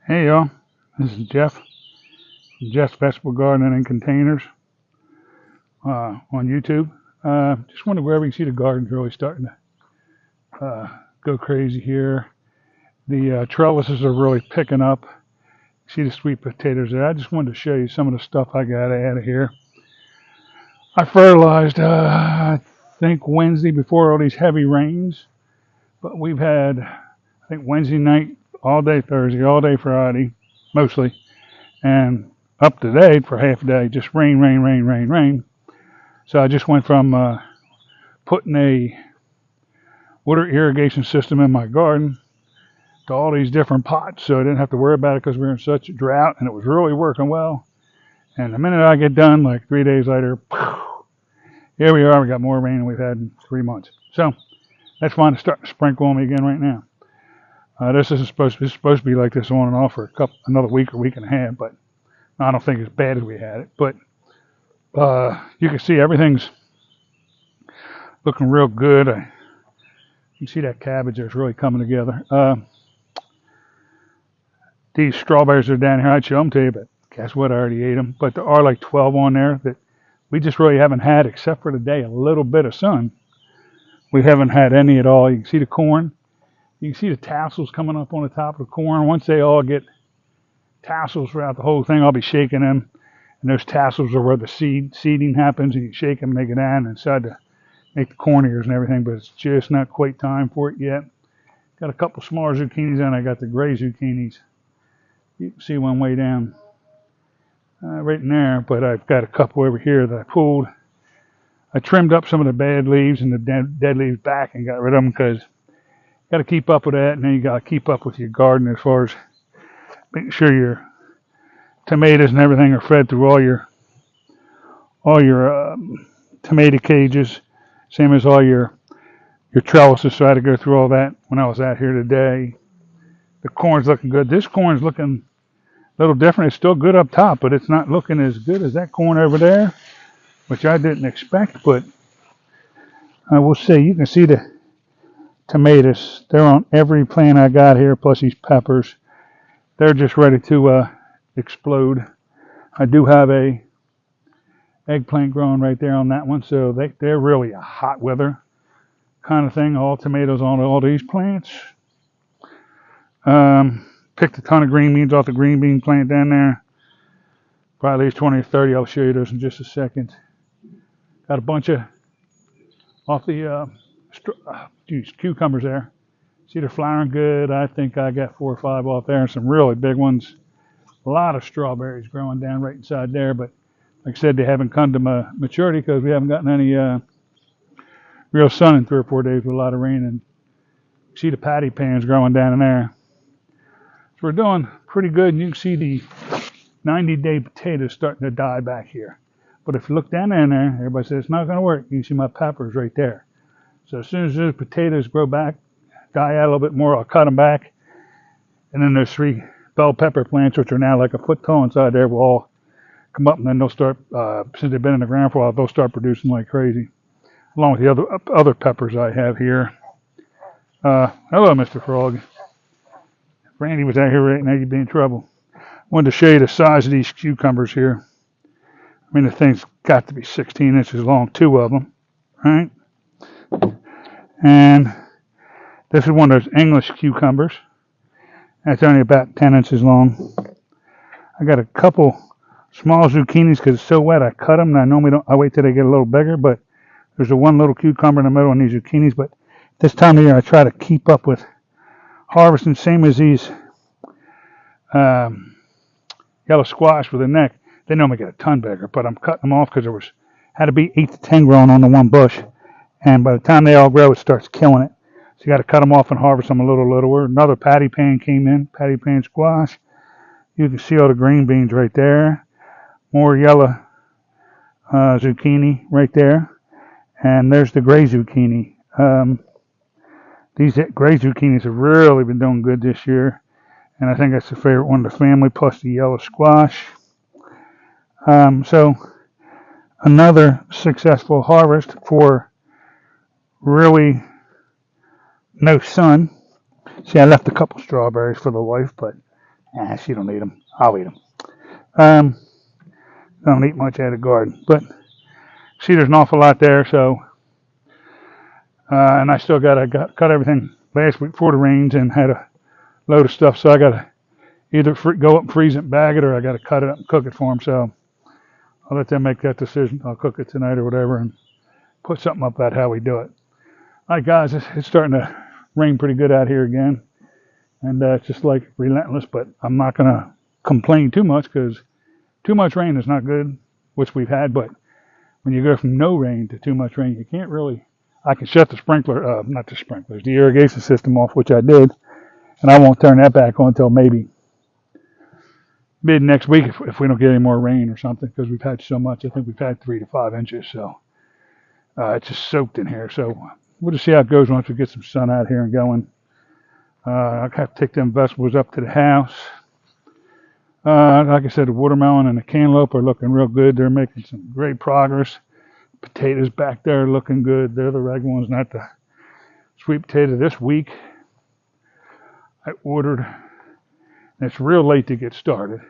Hey y'all, this is Jeff. Jeff's Vegetable Gardening in Containers on YouTube. Just wonder wherever you see the garden's really starting to go crazy here. The trellises are really picking up. See the sweet potatoes there. I just wanted to show you some of the stuff I got out of here. I fertilized, I think Wednesday before all these heavy rains, but we've had, I think Wednesday night, all day Thursday, all day Friday, mostly, and up to date for half a day, just rain, rain, rain, rain, rain. So I just went from putting a water irrigation system in my garden to all these different pots, so I didn't have to worry about it because we were in such a drought, and it was really working well. And the minute I get done, like 3 days later, here we are. We got more rain than we've had in 3 months. So that's fine to start to sprinkle on me again right now. This is supposed to be like this on and off for another week or week and a half, but I don't think as bad as we had it. But you can see everything's looking real good. You can see that cabbage there's really coming together. These strawberries are down here. I'd show them to you, but guess what? I already ate them. But there are like 12 on there that we just really haven't had, except for today, a little bit of sun. We haven't had any at all. You can see the corn. You can see the tassels coming up on the top of the corn. Once they all get tassels throughout the whole thing, I'll be shaking them. And those tassels are where the seeding happens, and you shake them, and they get down inside to make the corn ears and everything, but it's just not quite time for it yet. Got a couple smaller zucchinis, and I got the gray zucchinis. You can see one way down right in there, but I've got a couple over here that I pulled. I trimmed up some of the bad leaves and the dead leaves back and got rid of them because you got to keep up with that, and then you got to keep up with your garden as far as making sure your tomatoes and everything are fed through all your tomato cages, same as all your trellises. So I had to go through all that when I was out here today. The corn's looking good. This corn's looking a little different. It's still good up top, but it's not looking as good as that corn over there, which I didn't expect, but we'll see. You can see the tomatoes. They're on every plant I got here, plus these peppers. They're just ready to explode. I do have a eggplant growing right there on that one, so they're really a hot weather kind of thing. All tomatoes on all these plants. Picked a ton of green beans off the green bean plant down there. Probably at least 20 or 30. I'll show you those in just a second. Got a bunch of off the cucumbers there. See, they're flowering good. I think I got 4 or 5 off there, and some really big ones. A lot of strawberries growing down right inside there, but like I said, they haven't come to maturity because we haven't gotten any real sun in 3 or 4 days with a lot of rain. And see the patty pans growing down in there. So we're doing pretty good, and you can see the 90-day potatoes starting to die back here. But if you look down in there, everybody says it's not going to work. You can see my peppers right there. So as soon as those potatoes grow back, die out a little bit more, I'll cut them back. And then those 3 bell pepper plants, which are now like a foot tall inside there, will all come up, and then they'll start, since they've been in the ground for a while, they'll start producing like crazy, along with the other peppers I have here. Hello, Mr. Frog. If Randy was out here right now, you'd be in trouble. I wanted to show you the size of these cucumbers here. I mean, the thing's got to be 16 inches long, 2 of them, right? And this is one of those English cucumbers. That's only about 10 inches long. I got a couple small zucchinis because it's so wet. I cut them, and I normally don't. I wait till they get a little bigger, but there's a one little cucumber in the middle on these zucchinis. But this time of year, I try to keep up with harvesting, same as these yellow squash with a neck. They normally get a ton bigger, but I'm cutting them off because there had to be 8 to 10 growing on the one bush, and by the time they all grow, it starts killing it. So you got to cut them off and harvest them a little littler. Another patty pan came in, patty pan squash. You can see all the green beans right there. More yellow zucchini right there. And there's the gray zucchini. These gray zucchinis have really been doing good this year. And I think that's the favorite one of the family, plus the yellow squash. So another successful harvest for really no sun. See, I left a couple strawberries for the wife, but She don't eat them. I'll eat them. Um, don't eat much out of the garden, but see, there's an awful lot there. So, and I still got cut everything last week before the rains and had a load of stuff. So I got to either go up and freeze it and bag it, or I got to cut it up and cook it for them. So I'll let them make that decision. I'll cook it tonight or whatever and put something up about how we do it. All right, guys, it's starting to rain pretty good out here again. And it's just like relentless, but I'm not going to complain too much because too much rain is not good, which we've had. But when you go from no rain to too much rain, you can't really. I can shut the not the sprinklers, the irrigation system off, which I did. And I won't turn that back on until maybe mid next week if we don't get any more rain or something, because we've had so much. I think we've had 3 to 5 inches, so it's just soaked in here. So we'll just see how it goes once we get some sun out here and going. I have to take them vegetables up to the house. Like I said, the watermelon and the cantaloupe are looking real good. They're making some great progress. Potatoes back there are looking good. They're the regular ones, not the sweet potato. This week I ordered, and it's real late to get started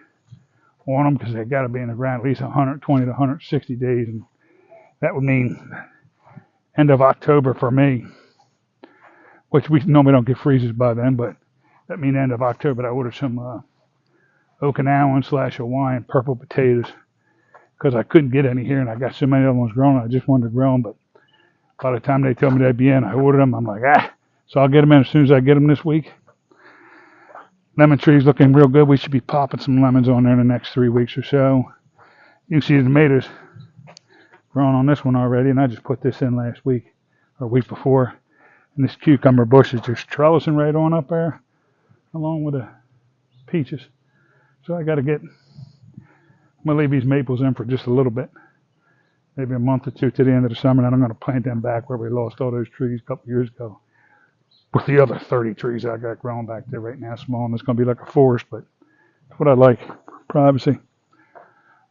on them because they got to be in the ground at least 120 to 160 days, and that would mean end of October for me, which we normally don't get freezes by then, but that means end of October. I ordered some Okinawan / Hawaiian purple potatoes because I couldn't get any here, and I got so many other ones growing. I just wanted to grow them, but by the time they told me they'd be in, I ordered them. I'm like, so I'll get them in as soon as I get them this week. Lemon tree's looking real good. We should be popping some lemons on there in the next 3 weeks or so. You can see the tomatoes growing on this one already, and I just put this in last week or week before. And this cucumber bush is just trellising right on up there, along with the peaches. So I got to I'm going to leave these maples in for just a little bit, maybe a month or two to the end of the summer, and then I'm going to plant them back where we lost all those trees a couple years ago. With the other 30 trees I got growing back there right now, small, and it's going to be like a forest, but that's what I like, privacy.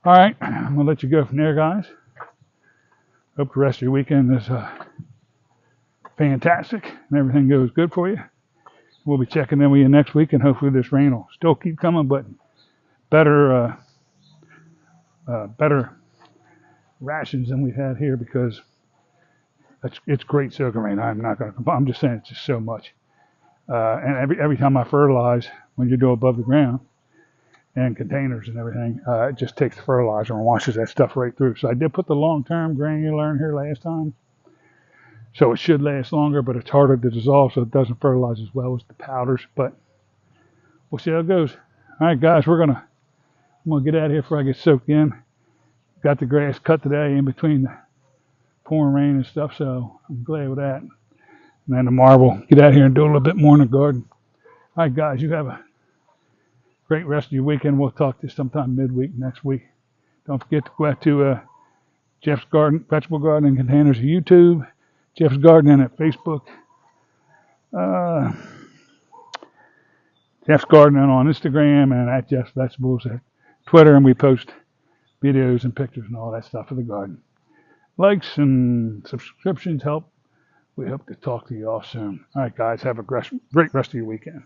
All right, I'm going to let you go from there, guys. Hope the rest of your weekend is fantastic and everything goes good for you. We'll be checking in with you next week, and hopefully this rain will still keep coming, but better rations than we've had here because it's great soaking rain. I'm not going to complain. I'm just saying it's just so much. And every time I fertilize, when you go above the ground and containers and everything, it just takes the fertilizer and washes that stuff right through. So I did put the long-term granular in here last time. So it should last longer, but it's harder to dissolve, so it doesn't fertilize as well as the powders. But we'll see how it goes. All right, guys, I'm gonna get out of here before I get soaked in. Got the grass cut today in between the pouring rain and stuff, so I'm glad with that. And then tomorrow we'll get out here and do a little bit more in the garden. All right, guys, you have a great rest of your weekend. We'll talk to you sometime midweek next week. Don't forget to go out to Jeff's Garden, Vegetable Garden and Containers on YouTube, Jeff's Gardening at Facebook, Jeff's Gardening on Instagram, and at Jeff's Vegetables at Twitter, and we post videos and pictures and all that stuff of the garden. Likes and subscriptions help. We hope to talk to you all soon. All right, guys, have a great rest of your weekend.